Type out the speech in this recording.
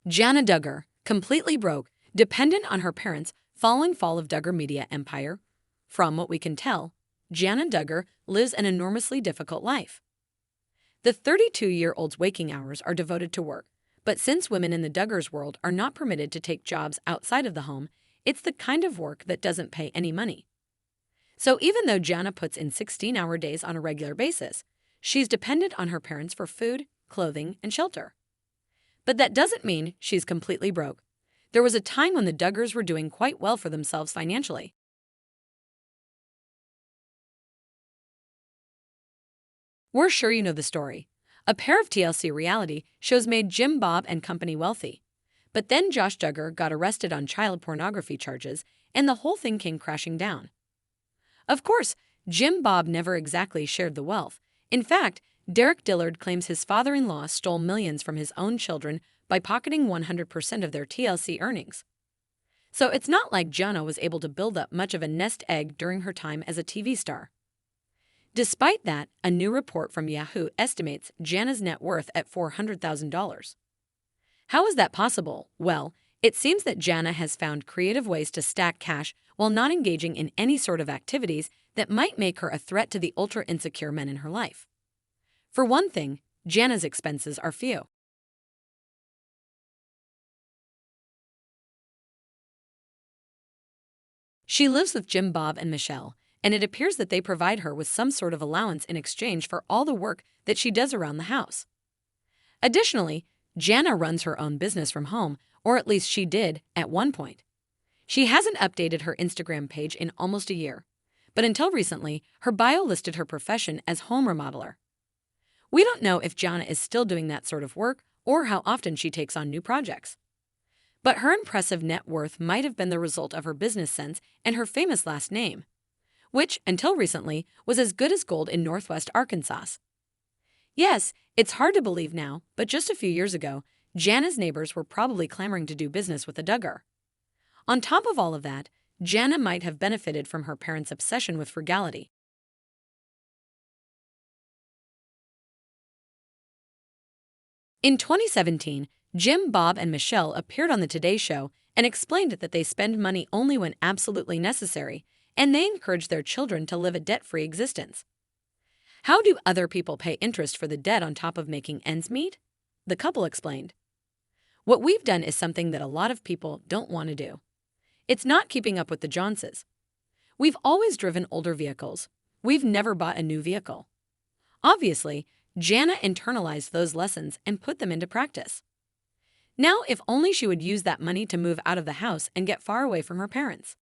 Jana Duggar, completely broke, dependent on her parents following fall of Duggar media empire. From what we can tell, Jana Duggar lives an enormously difficult life. The 32-year-old's waking hours are devoted to work, but since women in the Duggars world are not permitted to take jobs outside of the home, it's the kind of work that doesn't pay any money. So even though Jana puts in 16-hour days on a regular basis, she's dependent on her parents for food, clothing, and shelter. But that doesn't mean she's completely broke. There was a time when the Duggars were doing quite well for themselves financially. We're sure you know the story. A pair of TLC reality shows made Jim Bob and company wealthy. But then Josh Duggar got arrested on child pornography charges, and the whole thing came crashing down. Of course, Jim Bob never exactly shared the wealth. In fact, Derek Dillard claims his father-in-law stole millions from his own children by pocketing 100% of their TLC earnings. So it's not like Jana was able to build up much of a nest egg during her time as a TV star. Despite that, a new report from Yahoo estimates Jana's net worth at $400,000. How is that possible? Well, it seems that Jana has found creative ways to stack cash while not engaging in any sort of activities that might make her a threat to the ultra-insecure men in her life. For one thing, Jana's expenses are few. She lives with Jim Bob and Michelle, and it appears that they provide her with some sort of allowance in exchange for all the work that she does around the house. Additionally, Jana runs her own business from home, or at least she did at one point. She hasn't updated her Instagram page in almost a year, but until recently, her bio listed her profession as home remodeler. We don't know if Jana is still doing that sort of work or how often she takes on new projects. But her impressive net worth might have been the result of her business sense and her famous last name, which, until recently, was as good as gold in Northwest Arkansas. Yes, it's hard to believe now, but just a few years ago, Jana's neighbors were probably clamoring to do business with the Duggar. On top of all of that, Jana might have benefited from her parents' obsession with frugality. In 2017, Jim, Bob, and Michelle appeared on the Today Show and explained that they spend money only when absolutely necessary, and they encourage their children to live a debt-free existence. How do other people pay interest for the debt on top of making ends meet? The couple explained. What we've done is something that a lot of people don't want to do. It's not keeping up with the Joneses. We've always driven older vehicles. We've never bought a new vehicle. Obviously, Jana internalized those lessons and put them into practice. Now, if only she would use that money to move out of the house and get far away from her parents.